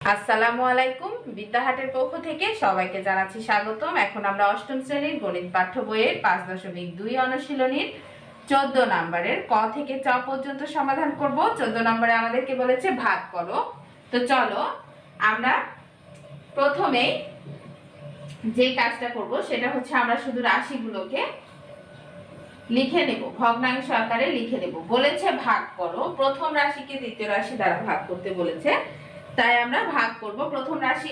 আসসালামু আলাইকুম। বিদ্যাহাটের পক্ষ থেকে সবাইকে জানাচ্ছি স্বাগতম। এখন আমরা অষ্টম শ্রেণীর গণিত পাঠ্য বইয়ের 5.2 অনুশীলনীর 14 নম্বরের ক থেকে চ পর্যন্ত সমাধান করব। 14 নম্বরে আমাদেরকে বলেছে ভাগ করো। তো চলো আমরা প্রথমে যে কাজটা করব সেটা হচ্ছে আমরা শুধু রাশিগুলোকে লিখে নেব, ভগ্নাংশ আকারে লিখে নেব। বলেছে ভাগ করো, প্রথম রাশিকে দ্বিতীয় রাশি দ্বারা ভাগ করতে বলেছে, তাই আমরা ভাগ করব। প্রথম রাশি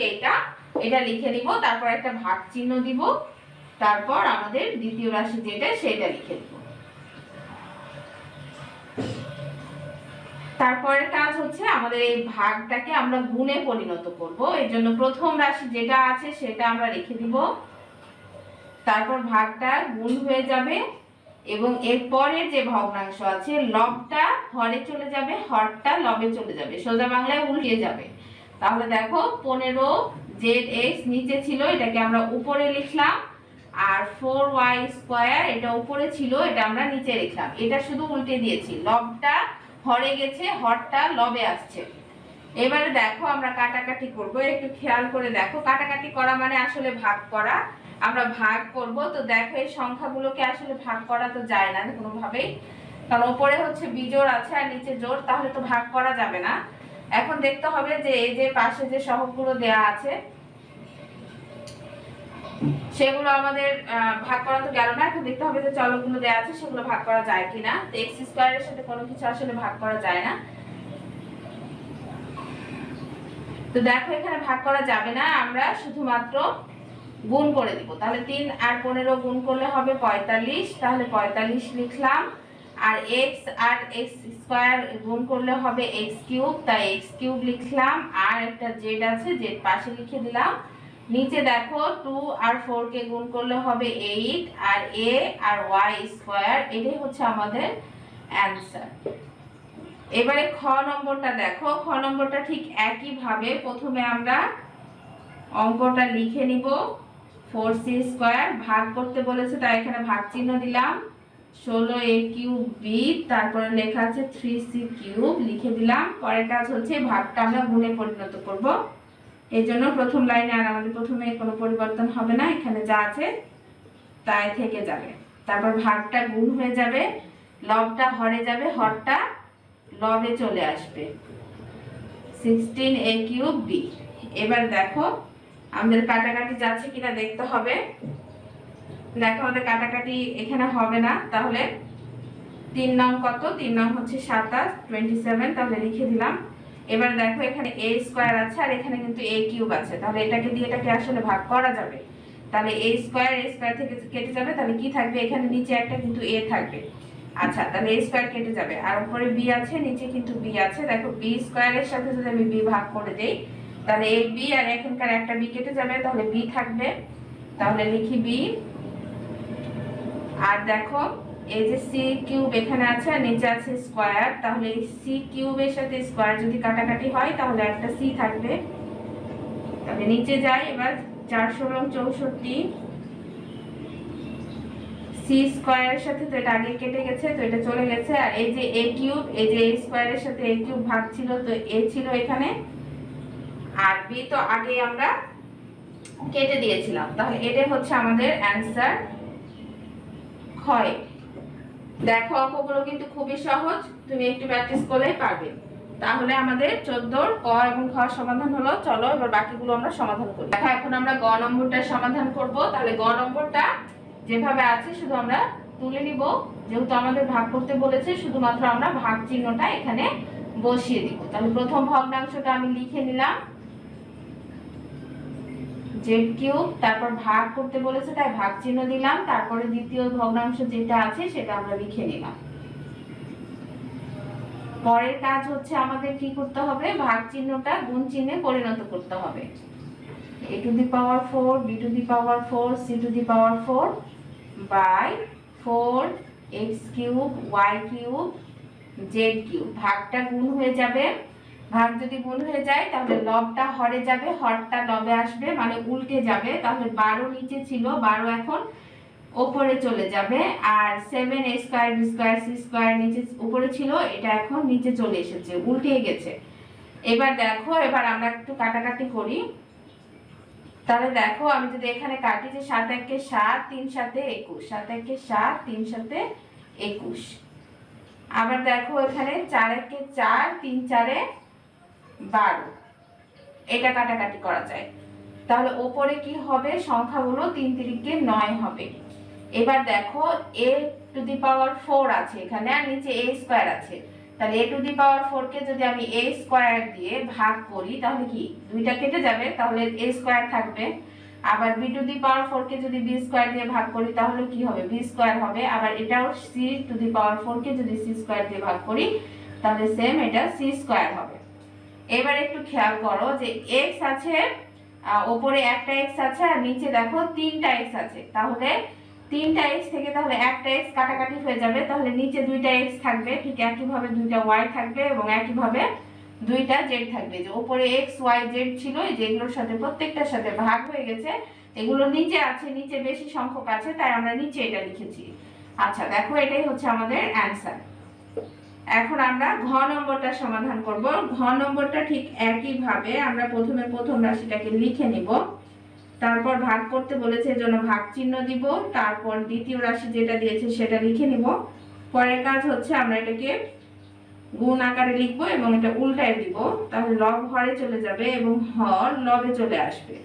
এটা লিখে নিব, তারপর একটা ভাগ চিহ্ন দিব, তারপর আমাদের দ্বিতীয় রাশি যেটা সেটা লিখে দিব। তারপরের কাজ হচ্ছে আমাদের এই ভাগটাকে আমরা গুণে পরিণত করব। এর জন্য প্রথম রাশি যেটা আছে সেটা আমরা লিখে দিব, তারপর ভাগটা গুণ হয়ে যাবে এবং এর পরে যে ভগ্নাংশ আছে লবটা হরে চলে যাবে, হরটা লবে চলে যাবে, সোজা বাংলায় উল্টে যাবে। তাহলে দেখো 15zx নিচে ছিল, এটাকে আমরা উপরে লিখলাম, আর 4y² এটা উপরে ছিল, এটা আমরা নিচে লিখলাম। এটা শুধু উল্টে দিয়েছি, লবটা হরে গেছে, হরটা লবে আসছে। এবারে দেখো আমরা কাটাকাটি করব, একটু খেয়াল করে দেখো। কাটাকাটি করা মানে আসলে ভাগ করা। আমরা ভাগ করব, তো দেখো এই সংখ্যাগুলোকে আসলে ভাগ করা তো যায় না কোনোভাবেই, কারণ উপরে হচ্ছে বিজোড় আছে আর নিচে জোড়, তাহলে তো ভাগ করা যাবে না। এখন দেখতে হবে যে এই যে পাশে যে সহগগুলো দেয়া আছে সেগুলো আমাদের ভাগ করা তো গেল না। এখন দেখতে হবে যে চলকগুলো দেয়া আছে সেগুলো ভাগ করা যায় কিনা। তো x² এর সাথে কোনো কিছু আসলে ভাগ করা যায় না। তো দেখো এখানে ভাগ করা যাবে না, আমরা শুধুমাত্র গুণ করে দিব। তাহলে 3 আর 15 গুণ করলে হবে 45, তাহলে 45 লিখলাম। আর x আর x² গুণ করলে হবে x³ তাই x³ লিখলাম। আর একটা z আছে, z পাশে লিখে দিলাম। নিচে দেখো 2 আর 4 কে গুণ করলে হবে 8, আর a আর y², এটাই হচ্ছে আমাদের অ্যানসার। এবারে খ নম্বরটা দেখো। খ নম্বরটা ঠিক একই ভাবে প্রথমে আমরা অঙ্কটা লিখে নিব। 4c² ভাগ করতে বলেছে তাই এখানে ভাগ চিহ্ন দিলাম। 16a³ তারপরে লেখা আছে 3c³ লিখে দিলাম। পরের কাজ হচ্ছে ভাগটা আমরা গুণে পরিণত করব। এই জন্য প্রথম লাইনে আর আমাদের প্রথমে কোনো পরিবর্তন হবে না, এখানে যা আছে তাই থেকে যাবে। তারপর ভাগটা গুণ হয়ে যাবে, লবটা হরে যাবে, হরটা লবে চলে আসবে, 16a³। এবার দেখো আমাদের কাটাকাটি যাচ্ছে কিনা দেখতে হবে। দেখো আমাদের কাটাকাটি এখানে হবে না, তাহলে 3 নং কত? 3 নং হচ্ছে 27, 27, তাহলে লিখে দিলাম। এবার দেখো এখানে a² আছে আর এখানে কিন্তু a³ আছে, তাহলে এটাকে দিয়ে এটাকে আসলে ভাগ করা যাবে। তাহলে a² থেকে কেটে যাবে, তাহলে কি থাকবে? এখানে নিচে একটা কিন্তু a থাকবে। আচ্ছা, তাহলে a² কেটে যাবে, আর উপরে b আছে, নিচে কিন্তু b আছে। দেখো b² এর সাথে যদি আমি b ভাগ করে দেই তাহলে এই b আর এখানকার একটা b কেটে যাবে, তাহলে b থাকবে, তাহলে লিখি b। আর দেখো এই যে c³ এখানে আছে আর নিচে আছে স্কয়ার, তাহলে এই c³ এর সাথে স্কয়ার যদি কাটাকাটি হয় তাহলে একটা c থাকবে। তাহলে নিচে যাই, এবার 4 16 64, c² এর সাথে তো এটা আগে কেটে গেছে, তো এটা চলে গেছে। আর এই যে a³, এই যে a² এর সাথে a³ ভাগ ছিল, তো a ছিল এখানে, আর b তো আগে আমরা কেটে দিয়েছিলাম। তাহলে এটা হচ্ছে আমাদের অ্যানসার ক্ষয়। দেখো অঙ্কগুলো কিন্তু খুবই সহজ, তুমি একটু প্র্যাকটিস করলেই পারবে। তাহলে আমাদের 14 ক এবং খ সমাধান হলো। চলো এবার বাকিগুলো আমরা সমাধান করি। দেখো এখন আমরা গ নম্বরটা সমাধান করব। তাহলে গ নম্বরটা যেভাবে আছে শুধু আমরা তুলে নিব, যেহেতু আমাদের ভাগ করতে বলেছে শুধুমাত্র আমরা ভাগ চিহ্নটা এখানে বসিয়ে দিব। তাহলে প্রথম ভগ্নাংশটা আমি লিখে নিলাম z³, তারপর ভাগ করতে বলেছে তাই ভাগ চিহ্ন দিলাম, তারপরে দ্বিতীয় ভগ্নাংশ যেটা আছে সেটা আমরা লিখে নিলাম। পরের কাজ হচ্ছে আমাদের কি করতে হবে? ভাগ চিহ্নটা গুণ চিহ্নে পরিণত করতে হবে। a⁴, b⁴, c⁴ by 4x³ y³ z³ ভাগটা গুণ হয়ে যাবে। ভাগ যদি গুণ হয়ে যায় তাহলে লবটা হরে যাবে, হরটা লবে আসবে, মানে উল্টে যাবে। তাহলে 12 নিচে ছিল, 12 এখন উপরে চলে যাবে। আর 7a² b² c² নিচে উপরে ছিল, এটা এখন নিচে চলে এসেছে, উল্টে গেছে। এবার দেখো, এবার আমরা একটু কাটাকাটি করি। তাহলে দেখো আমি যদি এখানে কাটি যে 7 একে 7, 3 7 21, 7 একে 7, 3 7 21। আবার দেখো এখানে 4 একে 4, 3 4 12। এটা কাটাকাটি করা যায়। তাহলে ওপরে কি হবে, সংখ্যাগুলো 3 3 9 হবে। এবার দেখো a টু দি পাওয়ার 4 আছে এখানে, আর নিচে a স্কয়ার আছে। তাহলে a টু দি পাওয়ার 4 কে যদি আমি a স্কয়ার দিয়ে ভাগ করি তাহলে কি দুইটা কেটে যাবে, তাহলে a স্কয়ার থাকবে। আবার b টু দি পাওয়ার 4 কে যদি b স্কয়ার দিয়ে ভাগ করি তাহলে কি হবে, b স্কয়ার হবে। আবার এটাও c টু দি পাওয়ার 4 কে যদি c স্কয়ার দিয়ে ভাগ করি তাহলে সেম এটা c স্কয়ার হবে। এবার একটু খেয়াল করো যে x আছে, উপরে একটা x আছে আর নিচে দেখো 3টা x আছে। তাহলে 3টা x থেকে তাহলে একটা x কাটাকাটি হয়ে যাবে, তাহলে নিচে 2টা x থাকবে, ঠিক একইভাবে 2টা y থাকবে এবং একইভাবে 2টা z থাকবে। যে উপরে x y z ছিল যেগুলোর সাথে প্রত্যেকটার সাথে ভাগ হয়ে গেছে, এগুলো নিচে আছে, নিচে বেশি সংখ্যক আছে তাই আমরা নিচে এটা লিখেছি। আচ্ছা দেখো এটাই হচ্ছে আমাদের অ্যানসার। এখন আমরা ঘ নম্বরটা সমাধান করব। ঘ নম্বরটা ঠিক একইভাবে আমরা প্রথমে প্রথম রাশিটাকে লিখে নিব, তারপর ভাগ করতে বলেছে এজন্য ভাগ চিহ্ন দিব, তারপর দ্বিতীয় রাশি যেটা দিয়েছে সেটা লিখে নিব। পরের কাজ হচ্ছে আমরা এটাকে গুণ আকারে লিখব এবং এটা উল্টায় দিব, তাহলে লব হরে চলে যাবে এবং হর লবে চলে আসবে।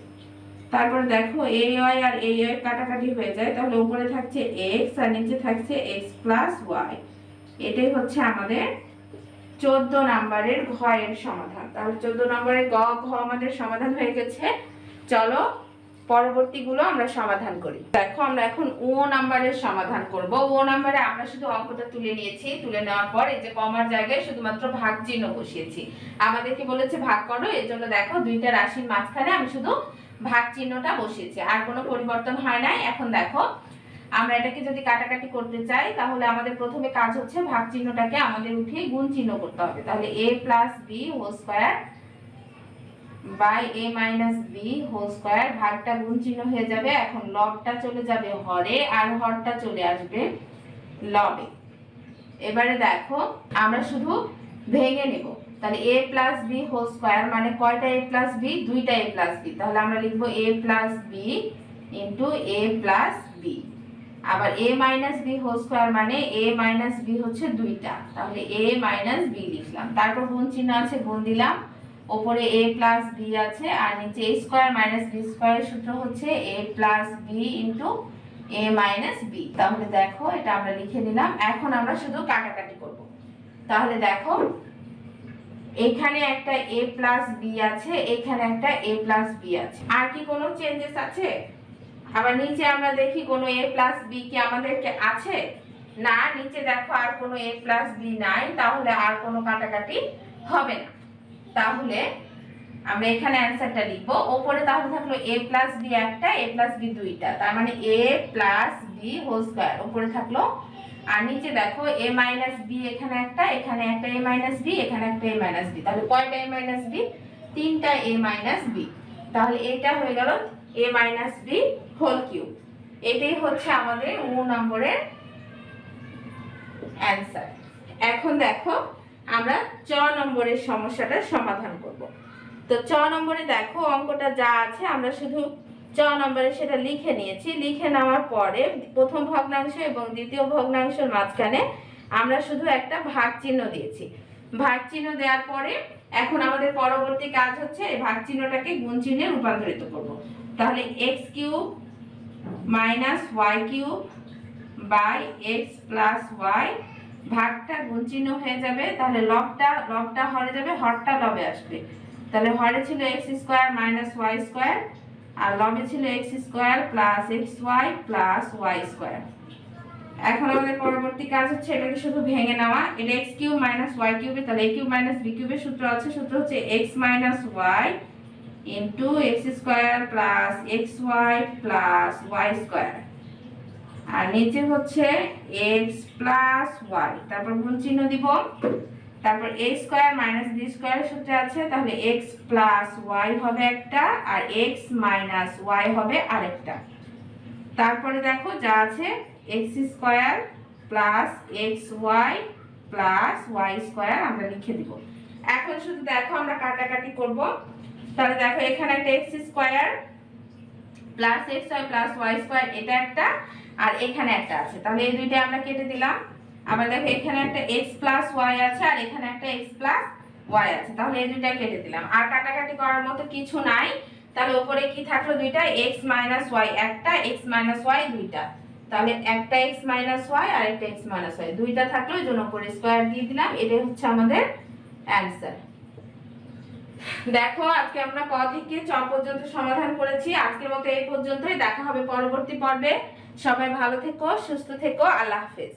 তারপর দেখো এই y আর এই y কাটাকাটি হয়ে যায়, তাহলে উপরে থাকছে x আর নিচে থাকছে x প্লাস y। এটাই হচ্ছে আমাদের 14 নম্বরের ঘ এর সমাধান। তাহলে 14 নম্বরের ঘ আমাদের সমাধান হয়ে গেছে। চলো পরবর্তীগুলো আমরা সমাধান করি। দেখো আমরা এখন ও নাম্বারের সমাধান করব। ও নাম্বারে আমরা শুধু অঙ্কটা তুলে নিয়েছি, তুলে নেওয়ার পর এই যে কমার জায়গায় শুধুমাত্র ভাগ চিহ্ন বসিয়েছি। আমাদেরকে বলেছে ভাগ করো, এর জন্য দেখো দুইটা রাশির মাঝখানে আমি শুধু ভাগ চিহ্নটা বসিয়েছি, আর কোনো পরিবর্তন হয় নাই। এখন দেখো আমরা এটাকে যদি কাটাকাটি করতে চাই তাহলে আমাদের প্রথমে কাজ হচ্ছে ভাগ চিহ্নটাকে আমাদের উঠিয়ে গুণ চিহ্ন করতে হবে। তাহলে a + b whole square by a - b whole square, ভাগটা গুণ চিহ্ন হয়ে যাবে। এখন লবটা চলে যাবে হরে আর হরটা চলে আসবে লবে। এবারে দেখো আমরা শুধু ভেঙে নেব। তাহলে a + b হোল স্কয়ার মানে কয়টা a + b, দুইটা a + b। তাহলে আমরা লিখব a + b into a + b। আবার a - b হোল স্কয়ার মানে a - b হচ্ছে দুইটা, তাহলে a - b লিখলাম। তারপর গুণ চিহ্ন আছে, গুণ দিলাম। উপরে a + b আছে আর নিচে a স্কয়ার - b স্কয়ারের সূত্র হচ্ছে a + b into a - b। তাহলে দেখো এটা আমরা লিখে নিলাম। এখন আমরা শুধু কাটাকাটি করব। তাহলে দেখো এখানে একটা a + b আছে, এখানে একটা a + b আছে। আর কি কোনো চেঞ্জেস আছে? আবার নিচে আমরা দেখি কোনো a + b কি আমাদের আছে? না, নিচে দেখো আর কোনো a + b নাই, তাহলে আর কোনো কাটাকাটি হবে না। তাহলে আমরা এখানে অ্যানসারটা লিখব। উপরে তাহলে থাকলো a + b একটা, a + b দুইটা, তার মানে a + b হোল স্কয়ার উপরে থাকলো। আর নিচে দেখো a - b এখানে একটা, এখানে একটা a - b, এখানে একটা a - b। তাহলে কয়টা a - b? তিনটা a - b। তাহলে এটা হয়ে গেল a - b হোল কিউব। এটাই হচ্ছে আমাদের 9 নম্বরের অ্যানসার। এখন দেখো আমরা 4 নম্বরের সমস্যাটার সমাধান করব। তো 4 নম্বরে দেখো অঙ্কটা যা আছে আমরা শুধু 4 নম্বরে সেটা লিখে নিয়েছি। লিখে নেওয়ার পরে প্রথম ভগ্নাংশ এবং দ্বিতীয় ভগ্নাংশের মাঝখানে আমরা শুধু একটা ভাগ চিহ্ন দিয়েছি। ভাগ চিহ্ন দেওয়ার পরে এখন আমাদের পরবর্তী কাজ হচ্ছে এই ভাগ চিহ্নটাকে গুণ চিহ্নে রূপান্তরিত করব। তাহলে x³ - y³ by x + y, ভাগটা গুণ চিহ্ন হয়ে যাবে। তাহলে লবটা হরে যাবে, হরটা লবে আসবে। তাহলে হরে ছিল x² - y² আর লবে ছিল x² + xy + y²। এখন আমাদের পরবর্তী কাজ হচ্ছে এটাকে শুধু ভেঙে নেওয়া। এটা x³ - y³ তাহলে a³ - b³ এর সূত্র আছে, সূত্র হচ্ছে x - y into x² + xy + y²। আর নিচে হচ্ছে x + y, তারপর গুণ চিহ্ন দিব। তারপর a² - b² এর সূত্র আছে, তাহলে x + y হবে একটা আর x - y হবে আরেকটা। তারপরে দেখো যা আছে x² + xy + y² আমরা লিখে দিব। এখন শুধু দেখো আমরা কাটাকাটি করব। তাহলে দেখো এখানে একটা x square plus xy plus y square এটা একটা, আর এখানে একটা আছে, তাহলে এই দুইটা আমরা কেটে দিলাম। আবার দেখো এখানে একটা x প্লাস y আছে আর এখানে একটা x প্লাস y আছে, তাহলে এই দুইটা কেটে দিলাম। আর কাটাকাটি করার মতো কিছু নাই, তাহলে উপরে কি থাকলো দুইটা x মাইনাস y একটা, x মাইনাস y দুইটা, তাহলে একটা x মাইনাস y আর একটা x মাইনাস y দুইটা থাকলো, এর জন্য উপরে স্কয়ার দিয়ে দিলাম। এটাই হচ্ছে আমাদের অ্যানসার। দেখো আজকে আমরা ক থেকে চ পর্যন্ত সমাধান করেছি। আজকের মতো এই পর্যন্তই, দেখা হবে পরবর্তী পর্বে। সবাই ভালো থেকো, সুস্থ থেকো, আল্লাহ হাফেজ।